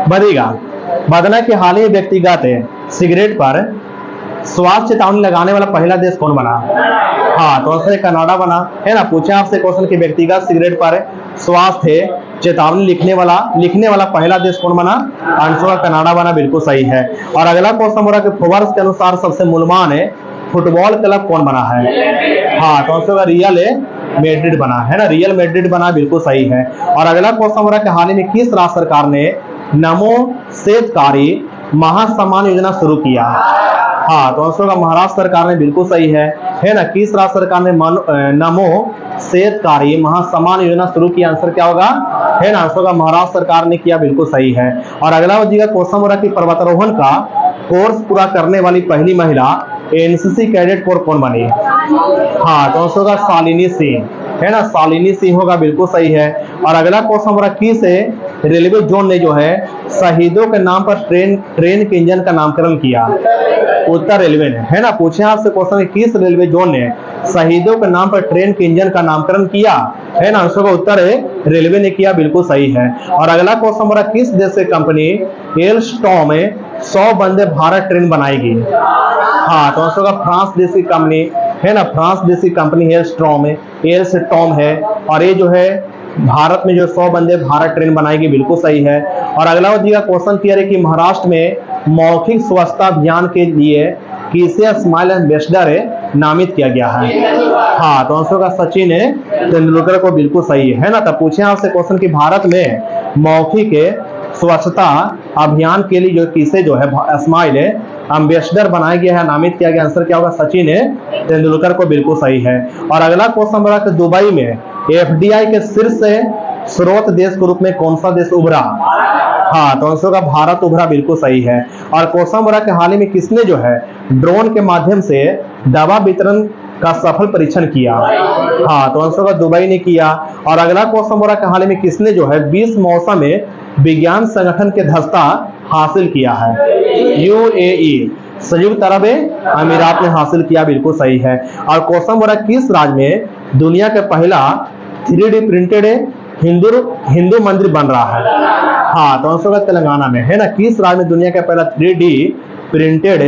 बढ़ेगा। बदना के हाल ही में व्यक्तिगत सिगरेट पर स्वास्थ्य चेतावनी लगाने वाला पहला देश कौन बना? हाँ, तो आंसर कनाडा बना, है ना। पूछे आपसे क्वेश्चन कि व्यक्तिगत सिगरेट पर स्वास्थ्य चेतावनी लिखने वाला पहला देश कौन बना? आंसर कनाडा बना, बिल्कुल सही है। और अगला क्वेश्चन हो रहा है कि फोर्ब्स के अनुसार सबसे मूल्यवान फुटबॉल क्लब कौन बना है? हाँ, तो आंसर रियल मैड्रिड बना, है ना, रियल मैड्रिड बना, बिल्कुल सही है। और अगला क्वेश्चन हो रहा है कि हाल ही में किस राज्य सरकार ने नमो सेतकारी महासम्मान योजना शुरू किया? हाँ, तो आंसर महाराष्ट्र सरकार ने, बिल्कुल सही है ना। किस राज्य सरकार ने नमो सेतकारी महासम्मान योजना शुरू किया? आंसर क्या होगा? है ना, आंसर महाराष्ट्र सरकार ने किया, बिल्कुल सही है। और अगला जी का क्वेश्चन हो रहा है कि पर्वतारोहण का कोर्स पूरा करने वाली पहली महिला एनसीसी कैडेट कोर कौन बनी? हाँ, तो आंसर शालिनी सिंह, है ना, शालिनी सिंह होगा, बिल्कुल सही है। और अगला क्वेश्चन हो रहा है किस रेलवे जोन ने जो है शहीदों के नाम पर ट्रेन के इंजन का नामकरण किया? उत्तर रेलवे ने, है ना। पूछे आपसे क्वेश्चन किस रेलवे जोन ने शहीदों के नाम पर ट्रेन के इंजन का नामकरण किया? है ना, आंसर का उत्तर रेलवे ने किया, बिल्कुल सही है। और अगला क्वेश्चन हो रहा है किस देश की कंपनी एल्स्टॉम में 100 वंदे भारत ट्रेन बनाएगी? हाँ, तो आंसर का फ्रांस देश की कंपनी, है ना, फ्रांस देश की कंपनी एल्स्टॉम है। और ये जो है भारत में जो 100 वंदे भारत ट्रेन बनाएगी, बिल्कुल सही है। और अगला जी का क्वेश्चन क्लियर है कि महाराष्ट्र में मौखिक स्वच्छता अभियान के लिए किसे स्माइल एम्बेसडर नामित किया गया है? हाँ, तो आंसर का सचिन तेंदुलकर को, बिल्कुल सही है ना। तब पूछे आपसे क्वेश्चन कि भारत में मौखिक स्वच्छता अभियान के लिए जो किसे जो है स्माइल एम्बेसडर बनाया गया है, नामित किया गया? आंसर क्या होगा? सचिन तेंदुलकर को, बिल्कुल सही है। और अगला क्वेश्चन बड़ा कि दुबई में एफडीआई के शीर्ष स्रोत देश के रूप में कौन सा देश उभरा? हाँ, तो आंसर का भारत उभरा, बिल्कुल सही है। और क्वेश्चन बड़ा कि हाल ही में किसने जो है ड्रोन के माध्यम से दवा वितरण का सफल परीक्षण किया? हाँ, तो आंसर का दुबई ने किया। और अगला क्वेश्चन बड़ा कि हाल ही में किसने जो है 20 मौसम में विज्ञान संगठन के धस्ता हासिल किया है? यूएई, संयुक्त अरब अमीरात ने हासिल किया, बिल्कुल सही है। और क्वेश्चन बड़ा किस राज्य में दुनिया का पहला 3D प्रिंटेड हिंदू मंदिर बन रहा है? हाँ, तो आंसर तेलंगाना में, है ना। किस राज्य में दुनिया का पहला 3D प्रिंटेड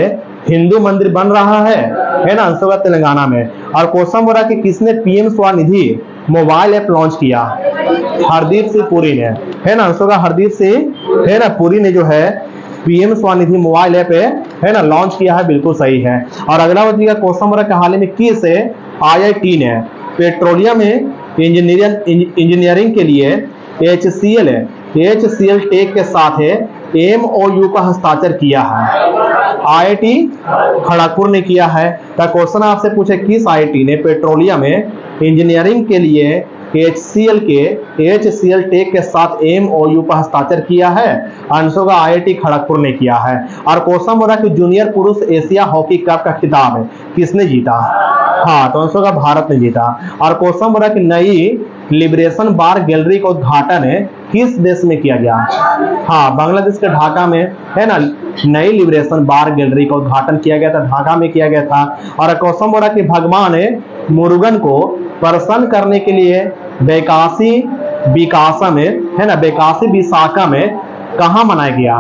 हिंदू मंदिर बन रहा है ना, आंसर तेलंगाना में। और क्वेश्चन हो रहा कि किसने PM Svanidhi mobile app launch किया? हरदीप सिंह पुरी ने, है ना, आंसर हरदीप सिंह, है ना, पुरी ने जो है पीएम स्वनिधि मोबाइल ऐप है ना लॉन्च किया है, बिल्कुल सही है। और अगला का क्वेश्चन हो रहा है हाल ही में किस IIT ने पेट्रोलियम इंजीनियरिंग के लिए HCL टेक के साथ MOU का हस्ताक्षर किया है? IIT खड़गपुर ने किया है। तो क्वेश्चन आपसे पूछे किस IIT ने पेट्रोलियम इंजीनियरिंग के लिए HCL टेक के साथ MOU पर हस्ताक्षर किया है? आंसर का IIT खड़गपुर ने किया है। और क्वेश्चन हो रहा है कि जूनियर पुरुष एशिया हॉकी कप का खिताब किसने जीता? हाँ, तो आंसर का भारत ने जीता। और क्वेश्चन हो रहा है कि नई लिबरेशन बार गैलरी का उद्घाटन किस देश में किया गया? हाँ, बांग्लादेश के ढाका में, है ना, नई लिबरेशन बार गैलरी का उद्घाटन किया गया था, ढाका में किया गया था। और क्वेश्चन हो रहा है कि भगवान मुरुगन को प्रसन्न करने के लिए बैकासी विशाखा में कहाँ मनाया गया?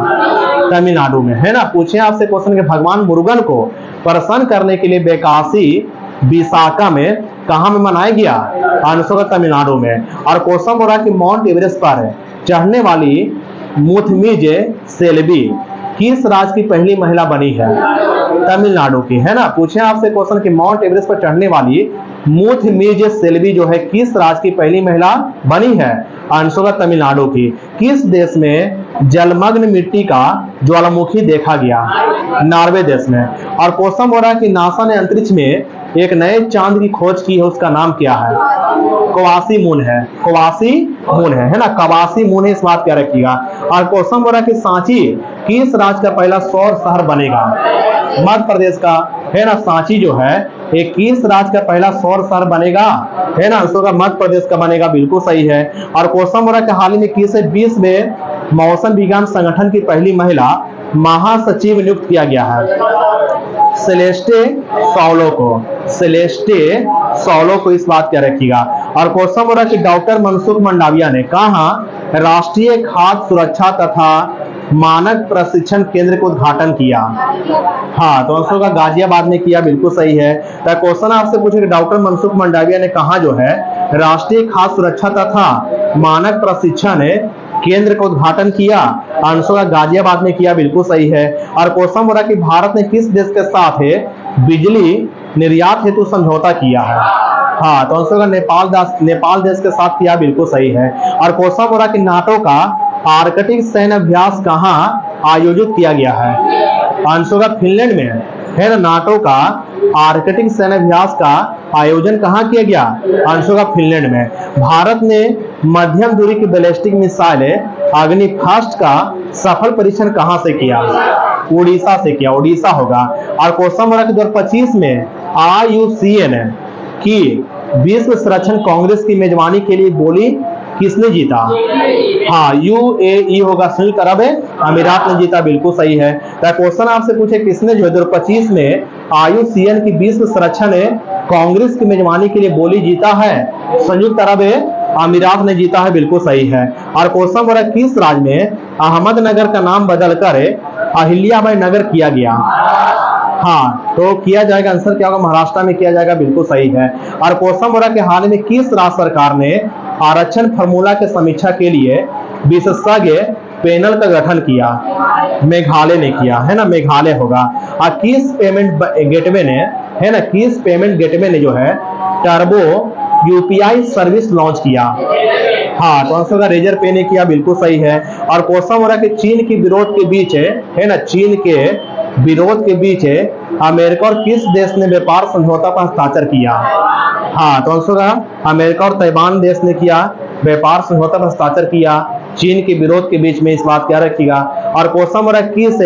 तमिलनाडु में, है ना। पूछे आपसे क्वेश्चन कि भगवान मुरुगन को प्रसन्न करने के लिए बैकासी विशाखा में कहाँ में मनाया गया? आंसर तमिलनाडु में। और क्वेश्चन हो रहा है कि माउंट एवरेस्ट पर चढ़ने वाली मुथमिज सेल्वी किस राज्य की पहली महिला बनी है? तमिलनाडु की, है ना। पूछे आपसे क्वेश्चन कि माउंट एवरेस्ट पर चढ़ने वाली मुथमिज सेल्वी जो है किस राज्य की पहली महिला बनी है? आंसर तमिलनाडु की। किस देश में जलमग्न मिट्टी का ज्वालामुखी देखा गया? नॉर्वे देश में। और क्वेश्चन हो रहा है कि नासा ने अंतरिक्ष में एक नए चांद की खोज की है, उसका नाम क्या है? कवासी मून है, है ना, कवासी मून है, इस बात क्या रखिएगा। और क्वेश्चन हो रहा है कि सांची किस राज्य का पहला सौर शहर बनेगा? मध्य प्रदेश का, है ना, सांची जो है एक किस राज्य का पहला सौर शहर बनेगा? है ना, आंसर का मध्य प्रदेश का बनेगा, बिल्कुल सही है। और क्वेश्चन हो रहा है कि हाल ही में किस 20 मौसम विज्ञान संगठन की पहली महिला महासचिव नियुक्त किया गया है? सेलेस्टे सौलो को, इस बात क्या रखिएगा। और क्वेश्चन हो रहा है कि डॉक्टर मनसुख मंडाविया ने कहा राष्ट्रीय खाद्य सुरक्षा तथा मानक प्रशिक्षण केंद्र का उद्घाटन किया? हाँ, तो आंसर होगा गाजियाबाद में किया, बिल्कुल सही है। तो क्वेश्चन आपसे पूछे डॉक्टर मनसुख मंडाविया ने कहा जो है राष्ट्रीय खाद्य सुरक्षा तथा मानक प्रशिक्षण केंद्र का उद्घाटन किया? आंसर होगा गाजियाबाद में किया, बिल्कुल सही है। और क्वेश्चन बोला कि भारत ने किस देश के साथ बिजली निर्यात हेतु समझौता किया है? हाँ, तो आंसर होगा नेपाल देश के साथ किया, बिल्कुल सही है। और क्वेश्चन बोला कि नाटो का आर्कटिक सैन्य अभ्यास कहाँ आयोजित किया गया है? आंसर होगा फिनलैंड में, है ना। नाटो का आर्कटिक सैन्य अभ्यास का आयोजन कहाँ किया गया? आंसर होगा फिनलैंड में। भारत ने मध्यम दूरी की बैलिस्टिक मिसाइल अग्निफास्ट का सफल परीक्षण कहाँ से किया? उड़ीसा से किया, उड़ीसा होगा। और क्वेश्चन बोला कि 2025 में IUCN की विश्व संरक्षण कांग्रेस की मेजबानी के लिए बोली किसने जीता? हाँ, UAE होगा, संयुक्त अरब अमीरात ने जीता, बिल्कुल सही है। तो क्वेश्चन आपसे पूछे किसने जो 2025 में IUCN की विश्व संरक्षण कांग्रेस की मेजबानी के लिए बोली जीता है? संयुक्त अरब अमीरात ने जीता है, बिल्कुल सही है। और क्वेश्चन बोला किस राज्य में अहमदनगर का नाम बदलकर अहिल्याबाई नगर किया गया? हाँ, तो किया जाएगा, आंसर क्या होगा? महाराष्ट्र में किया जाएगा, बिल्कुल सही है। और क्वेश्चन बोला कि हाल में किस राज्य सरकार ने आरक्षण फार्मूला के समीक्षा के लिए विशेषज्ञ पैनल का गठन किया? मेघालय ने किया, है ना, मेघालय होगा। और किस पेमेंट गेटवे ने, है ना, किस पेमेंट गेटवे ने जो है टर्बो UPI सर्विस लॉन्च किया? हाँ, तो आंसर होगा रेजर पे ने किया, बिल्कुल सही है। और क्वेश्चन हो रहा है कि चीन के विरोध के बीच है ना, चीन के विरोध के बीच अमेरिका और किस देश ने व्यापार समझौता पर हस्ताक्षर किया? हाँ, तो आंसर होगा अमेरिका और ताइवान देश ने किया, व्यापार समझौता पर हस्ताक्षर किया चीन के विरोध के बीच में, इस बात क्या रखिएगा। और क्वेश्चन हो रहा है किस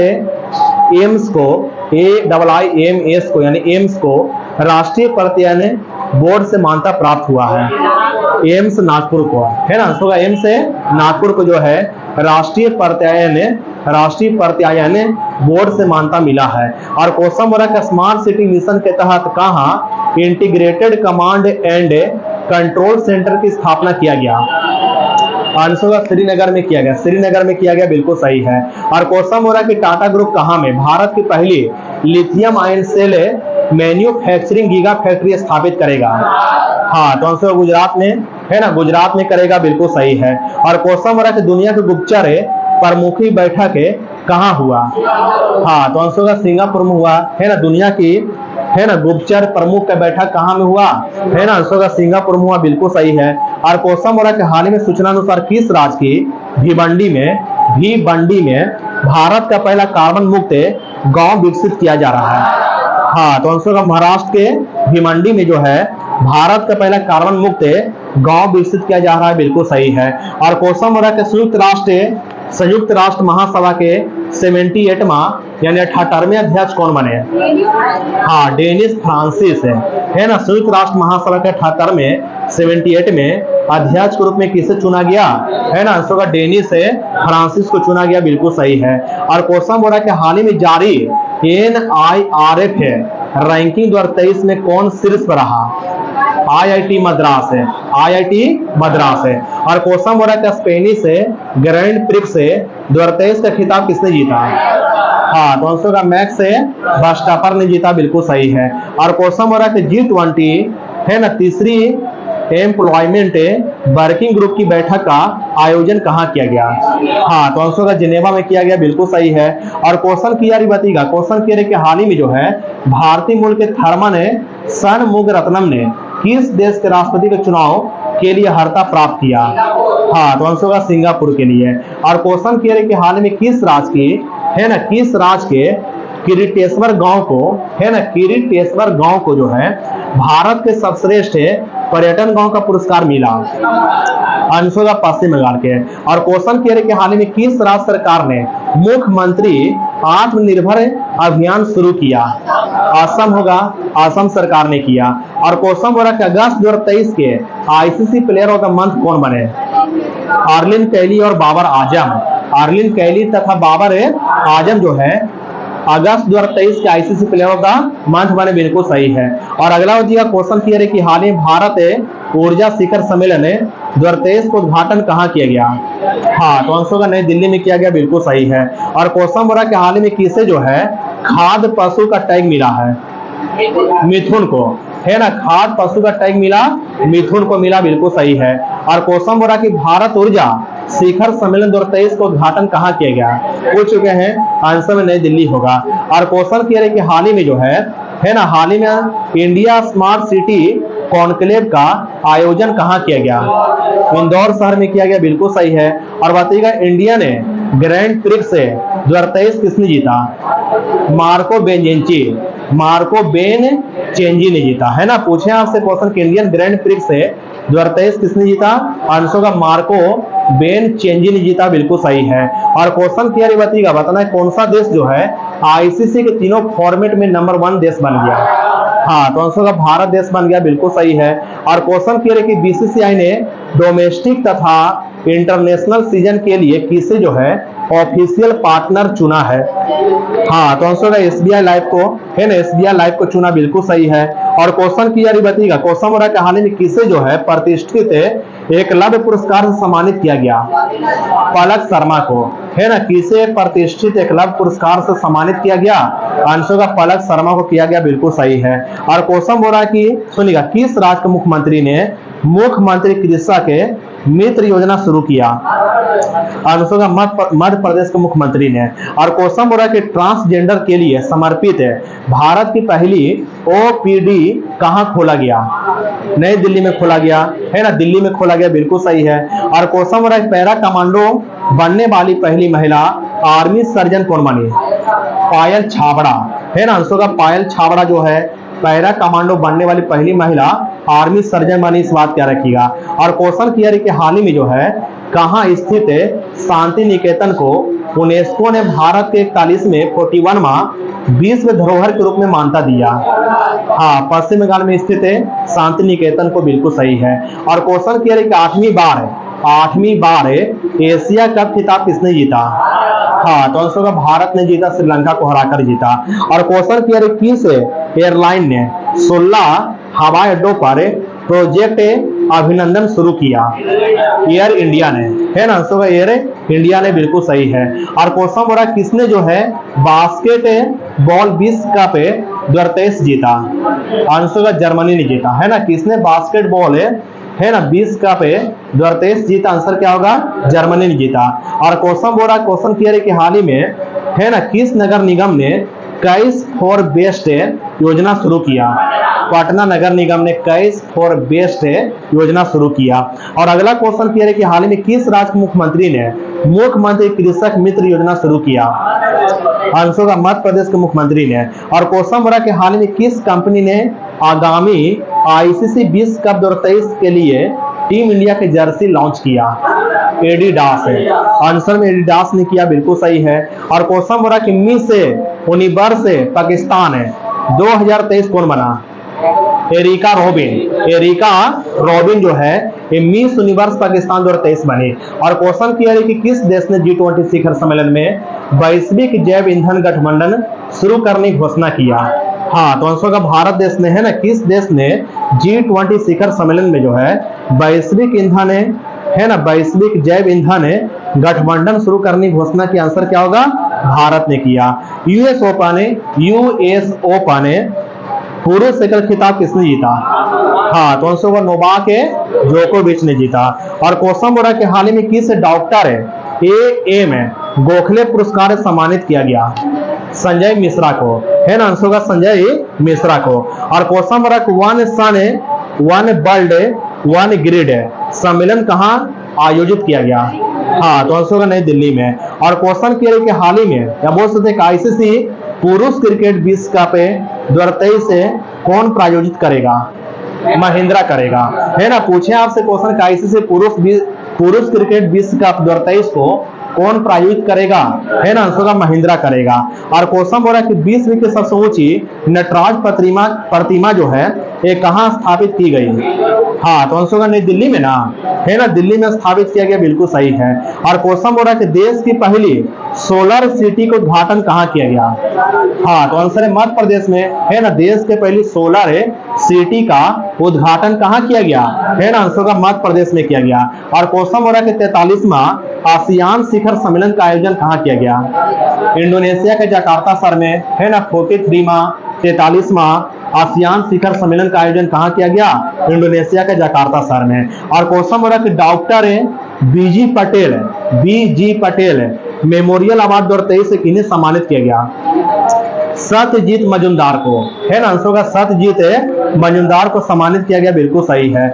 एम्स को, AIIMS को, यानी एम्स को राष्ट्रीय प्रत्यायन बोर्ड से मान्यता प्राप्त हुआ है? एम्स नागपुर को, है ना, आंसर होगा एम्स नागपुर को जो है राष्ट्रीय प्रत्यायन बोर्ड से मान्यता मिला है। और क्वेश्चन हो रहा है स्मार्ट सिटी मिशन के तहत कहाँ integrated command and control centre की स्थापना किया गया? आंसर होगा श्रीनगर में किया गया, श्रीनगर में किया गया, बिल्कुल सही है। और क्वेश्चन हो रहा है कि टाटा ग्रुप कहाँ में भारत की पहली lithium ion cell manufacturing giga factory स्थापित करेगा? हाँ, तो आंसर गुजरात में, है ना, गुजरात में करेगा, बिल्कुल सही है। और क्वेश्चन हो रहा है कि दुनिया के गुप्तचर प्रमुखी बैठक कहाँ हुआ? हाँ, तो आंसर होगा सिंगापुर में हुआ, है ना, दुनिया की, है ना, गुप्तचर प्रमुख का बैठक कहाँ में हुआ? है ना, आंसर होगा सिंगापुर में हुआ, बिल्कुल सही है। और क्वेश्चन हो रहा है कि हाल ही में सूचना अनुसार किस राज्य की भिवंडी में भारत का पहला कार्बन मुक्त गांव विकसित किया जा रहा है? हाँ, तो आंसर होगा महाराष्ट्र के भिवंडी में जो है भारत का पहला कार्बन मुक्त गांव विकसित किया जा रहा है, बिल्कुल सही है। और क्वेश्चन हो रहा है कि संयुक्त राष्ट्र महासभा के 78वां यानी 78वें अध्यक्ष कौन बने? हाँ, डेनिस फ्रांसिस है ना, संयुक्त राष्ट्र महासभा के 78वें अध्यक्ष के रूप में किसे चुना गया? है ना, आंसर होगा डेनिस फ्रांसिस को चुना गया, बिल्कुल सही है। और क्वेश्चन बोला कि हाल ही में जारी NIRF रैंकिंग 2023 में कौन शीर्ष पर रहा? IIT मद्रास है। और क्वेश्चन हो रहा है कि स्पेनिश ग्रैंड प्रिक्स 2023 का खिताब किसने जीता? हाँ, तो आंसर होगा मैक्स वर्स्टापर ने जीता, बिल्कुल सही है। और क्वेश्चन हो रहा है कि G20 है ना, तीसरी एम्प्लॉयमेंट वर्किंग ग्रुप की बैठक का आयोजन कहाँ किया गया? हाँ, तो आंसर होगा जिनेवा में किया गया, बिल्कुल सही है। और क्वेश्चन किया बताइएगा, क्वेश्चन कह रहे कि हाल ही में जो है भारतीय मूल के थर्मन षणमुगरत्नम ने किस देश के राष्ट्रपति के चुनाव के लिए अर्हता प्राप्त किया? हाँ, तो आंसर होगा सिंगापुर के लिए। और क्वेश्चन कह रहे कि हाल में किस राज्य की, है ना, किस राज्य के किरीटेश्वर गांव को, है ना, किरीटेश्वर गांव को जो है भारत के सर्वश्रेष्ठ पर्यटन गांव का पुरस्कार मिला? आंसर होगा पश्चिम बंगाल के। और क्वेश्चन कह रहे कि हाल में किस राज्य सरकार ने मुख्यमंत्री आत्मनिर्भर अभियान शुरू किया? असम होगा, असम सरकार ने किया। और क्वेश्चन हो रहा है कि अगस्त 2023 के ICC player of the month कौन बने? आर्लिन कैली और बाबर आजम। आर्लिन कैली तथा बाबर आजम जो है अगस्त 2023 के ICC player of the month बने, बिल्कुल सही है। और अगला जी का क्वेश्चन क्लियर है कि हाल ही भारत ऊर्जा शिखर सम्मेलन 2023 का उद्घाटन कहाँ किया गया? हाँ, तो आंसर का नई दिल्ली में किया गया, बिल्कुल सही है। और क्वेश्चन बोला कि हाल ही में किसे जो है खाद्य पशु का टैग मिला है? मिथुन को, है ना, खाद्य पशु का टैग मिला मिथुन को मिला, बिल्कुल सही है। और क्वेश्चन बोला कि भारत ऊर्जा शिखर सम्मेलन 2023 का उद्घाटन कहाँ किया गया? पूछ चुके हैं, आंसर में नई दिल्ली होगा। और क्वेश्चन क्लियर है कि हाल ही में जो है ना, हाल ही में इंडिया स्मार्ट सिटी कॉन्क्लेव का आयोजन कहाँ किया गया? इंदौर शहर में किया गया, बिल्कुल सही है। और बताइएगा इंडिया ने ग्रैंड प्रिक्स 2023 किसने जीता? मार्को बेनचेंजी ने जीता, है ना। पूछे आपसे क्वेश्चन कि इंडियन ग्रैंड प्रिक्स 2023 किसने जीता? आंसर का मार्को बेनचेंजी ने जीता, बिल्कुल सही है। और क्वेश्चन क्लियर बताइएगा, बताना है कौन सा देश जो है आईसीसी के तीनों फॉर्मेट में नंबर 1 देश बन गया? हाँ, तो आंसर का भारत देश बन गया, बिल्कुल सही है। और क्वेश्चन क्लियर है कि बीसीसीआई ने डोमेस्टिक तथा इंटरनेशनल सीजन के लिए किसे जो है ऑफिशियल पार्टनर चुना है? हाँ, तो आंसर है एसबीआई लाइव को, है ना, एसबीआई लाइव को चुना, बिल्कुल सही है। और क्वेश्चन क्लियर बताइएगा, क्वेश्चन हो रहा है कि हाल ही में किसे जो है प्रतिष्ठित एकलव्य पुरस्कार से सम्मानित किया गया? पलक शर्मा को, है ना, किसे प्रतिष्ठित एकलव्य पुरस्कार से सम्मानित किया गया? आंसर का पलक शर्मा को किया गया, बिल्कुल सही है। और क्वेश्चन बोल रहा है कि सुनिएगा, किस राज्य के मुख्यमंत्री ने मुख्यमंत्री कृषक मित्र योजना शुरू किया? आंसर का मध्य प्रदेश के मुख्यमंत्री ने। और क्वेश्चन बोल रहा है कि ट्रांसजेंडर के लिए समर्पित भारत की पहली ओपीडी कहां खोला गया? नई दिल्ली में खोला गया, है ना, दिल्ली में खोला गया, बिल्कुल सही है। और क्वेश्चन बोल रहा है पैरा कमांडो बनने वाली पहली महिला आर्मी सर्जन कौन बनी? पायल छाबड़ा, है ना। आंसर का पायल छाबड़ा जो है पैरा कमांडो बनने वाली पहली महिला आर्मी सर्जन बनी, इस बात क्या रखिएगा। और क्वेश्चन क्लियर है कि हाल ही में जो है कहां स्थित शांति निकेतन को यूनेस्को ने भारत के 41वां विश्व धरोहर के रूप में मान्यता दिया? हाँ, पश्चिम बंगाल में स्थित शांति निकेतन को, बिल्कुल सही है। और क्वेश्चन क्लियर है कि आठवीं बार एशिया कप खिताब किसने जीता? हाँ, तो आंसर का भारत ने जीता, श्रीलंका को हराकर जीता। और क्वेश्चन क्लियर है किस एयरलाइन ने 16 हवाई अड्डों पर प्रोजेक्ट अभिनंदन शुरू किया? एयर इंडिया ने, है ना। आंसर का एयर इंडिया ने, बिल्कुल सही है। और क्वेश्चन बोला किसने जो है बास्केटबॉल विश्व कप 2023 जीता? आंसर का जर्मनी ने जीता, है ना। किसने बास्केटबॉल है ना विश्व कप 2023 जीता? आंसर क्या होगा? जर्मनी ने जीता। और क्वेश्चन बोल रहा, क्वेश्चन क्लियर है कि हाल ही में, है ना, किस नगर निगम ने कैश फॉर बेस्ट योजना शुरू किया? पटना नगर निगम ने कैश फॉर बेस्ट योजना शुरू किया। और अगला क्वेश्चन क्लियर है कि हाल ही में किस राज्य के मुख्यमंत्री ने मुख्यमंत्री कृषक मित्र योजना शुरू किया? आंसर का मध्य प्रदेश के मुख्यमंत्री ने। और क्वेश्चन बोला कि हाल ही में किस कंपनी ने आगामी आईसीसी विश्व कप 2023 के लिए टीम इंडिया के जर्सी लॉन्च किया? एडिडास है, आंसर में एडिडास ने किया, बिल्कुल सही है। और क्वेश्चन बोला कि मिस यूनिवर्स पाकिस्तान 2023 कौन बना? एरिका रोबिन जो है ये मिस यूनिवर्स पाकिस्तान 2023 बनी। और क्वेश्चन क्लियर है कि किस देश ने G20 शिखर सम्मेलन में वैश्विक जैव ईंधन गठबंधन शुरू करने की घोषणा किया? हाँ, तो आंसर का भारत देश ने, है ना। किस देश ने G20 शिखर सम्मेलन में जो है वैश्विक ईंधन है ना, वैश्विक जैव ईंधन गठबंधन शुरू करने की घोषणा की? आंसर क्या होगा? भारत ने किया। यूएस ओपन पुरुष एकल खिताब किसने जीता? हाँ, तो आंसर होगा नोवाक जोकोविच ने जीता। और क्वेश्चन बोल रहा है कि हाल ही में किस डॉक्टर एएम गोखले पुरस्कार सम्मानित किया गया? संजय मिश्रा को, है ना। आंसर होगा संजय मिश्रा को। और क्वेश्चन बोल रहा है कि one sun one world one grid सम्मेलन कहां आयोजित किया गया? हाँ, तो आंसर होगा नई दिल्ली में। और क्वेश्चन क्लियर है कि हाल ही में या बोल सकते हैं आईसीसी पुरुष क्रिकेट विश्व कप 2023 से कौन प्रायोजित करेगा? महिंद्रा करेगा, है ना। पूछे आपसे क्वेश्चन का आईसीसी पुरुष क्रिकेट विश्व कप 2023 को कौन प्रायोजित करेगा? है ना। आंसर का महिंद्रा करेगा। और क्वेश्चन बोल रहा है कि विश्व की सबसे ऊंची नटराज प्रतिमा जो है ये कहाँ स्थापित की गई? हाँ, तो आंसर होगा नई दिल्ली में ना, है ना, दिल्ली में स्थापित किया गया, बिल्कुल सही है। और क्वेश्चन बोल रहा है कि देश की पहली सोलर सिटी का उद्घाटन कहाँ किया गया? हाँ, तो आंसर है मध्य प्रदेश में, है ना, देश के पहली सोलर सिटी का उद्घाटन कहाँ किया गया? है ना, आंसर होगा मध्य प्रदेश में किया गया। और क्वेश्चन बोल रहा है कि 43वां आसियान शिखर सम्मेलन का आयोजन कहाँ किया गया? इंडोनेशिया के जकार्ता शहर में, है ना, 43वां आसियान शिखर सम्मेलन का आयोजन कहाँ किया गया? इंडोनेशिया के जकार्ता शहर में। और क्वेश्चन बोला कि डॉक्टर बीजी पटेल मेमोरियल अवार्ड 2023 से किन्हें सम्मानित किया गया? सत्यजीत मजूमदार को, है ना, आंसर होगा सत्यजीत मजूमदार को सम्मानित किया गया, बिल्कुल सही है।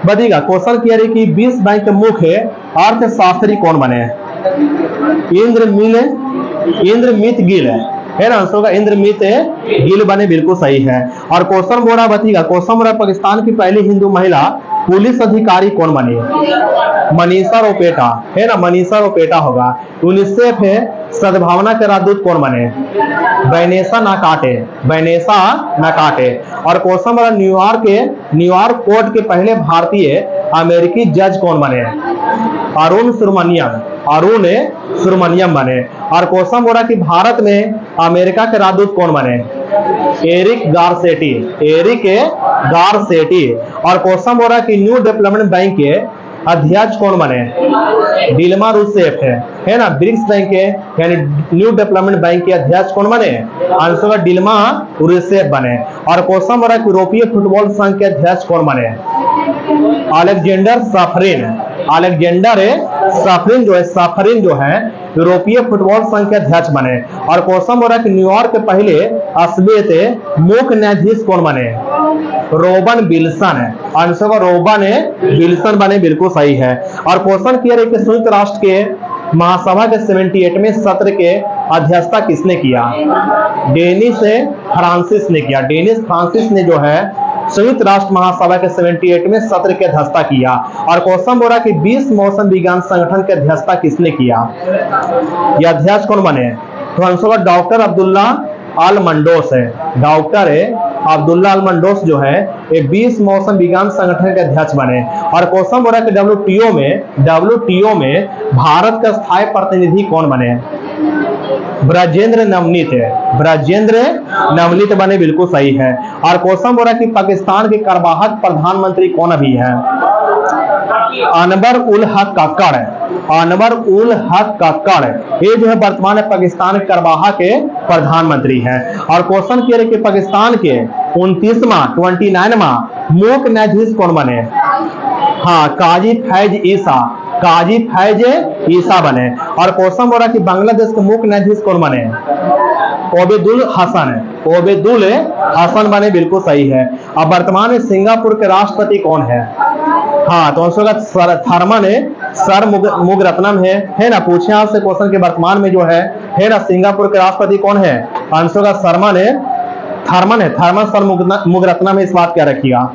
बताइएगा क्वेश्चन किया है कि विश्व बैंक के मुख्य अर्थशास्त्री कौन बने? इंद्रमित गिल है ना, आंसर होगा इंद्रमित गिल बने, बिल्कुल सही है। और क्वेश्चन बोल रहा बताइएगा, क्वेश्चन बोल रहा पाकिस्तान की पहली हिंदू महिला पुलिस अधिकारी कौन बनी? मनीषा रोपेटा, है ना, मनीषा रोपेटा होगा। यूनिसेफ है सद्भावना के राजदूत कौन बने? वैनेसा नाकाटे। और क्वेश्चन बोला न्यूयॉर्क कोर्ट के पहले भारतीय अमेरिकी जज कौन बने? अरुण सुब्रमण्यम बने। और क्वेश्चन बोला कि भारत में अमेरिका के राजदूत कौन बने? Eric Garcetti. और क्वेश्चन बोला कि न्यू डेवलपमेंट बैंक के अध्यक्ष कौन बने? डिल्मा रूसेफ है ना, ब्रिक्स बैंक के यानी न्यू डेवलपमेंट बैंक के अध्यक्ष कौन बने? आंसर डिल्मा रूसेफ बने। और क्वेश्चन बोला कि यूरोपीय फुटबॉल संघ के अध्यक्ष कौन बने? अलेक्जेंडर सफरिन जो है यूरोपीय फुटबॉल संघ के अध्यक्ष बने। और क्वेश्चन बोला कि न्यूयॉर्क के पहले श्वेत मुख्य न्यायाधीश कौन बने? रोबन विल्सन बने, बिल्कुल सही है। और क्वेश्चन किया है कि संयुक्त राष्ट्र के महासभा के 78वें सत्र के अध्यक्षता किसने किया? डेनिस फ्रांसिस ने किया। डेनिस फ्रांसिस ने जो है संयुक्त राष्ट्र महासभा के 78वें सत्र की अध्यक्षता किया। और क्वेश्चन बोला कि विश्व मौसम विज्ञान संगठन की अध्यक्षता किसने किया? यह अध्यक्ष कौन बने? तो आंसर डॉक्टर अब्दुल्ला अल मंडोस है। डॉक्टर अब्दुल्ला अल मंडोस जो है ये विश्व मौसम विज्ञान संगठन के अध्यक्ष बने। और क्वेश्चन बोला कि डब्ल्यूटीओ में भारत का स्थायी प्रतिनिधि कौन बने? ब्रजेंद्र नवनीत बने, बिल्कुल सही है। और क्वेश्चन बोला कि पाकिस्तान के कार्यवाहक प्रधानमंत्री कौन अभी है? अनवर उल हक कक्कड़ ये जो है वर्तमान में पाकिस्तान के कार्यवाहक के प्रधानमंत्री हैं। और क्वेश्चन किया है कि पाकिस्तान के 29वां मुख्य न्यायाधीश कौन बने? हाँ, काजी फैज ईसा बने। और क्वेश्चन बोला कि बांग्लादेश के मुख्य न्यायाधीश कौन बने? ओबेदुल हसन बने, बिल्कुल सही है। अब वर्तमान में सिंगापुर के राष्ट्रपति कौन है? हाँ, तो आंसर होगा सर मुगरत्नम है ना। पूछे आपसे क्वेश्चन के वर्तमान में जो है ना सिंगापुर के राष्ट्रपति कौन है? आंसर होगा थर्मन सर मुगरत्नम, इस बात क्या रखिएगा।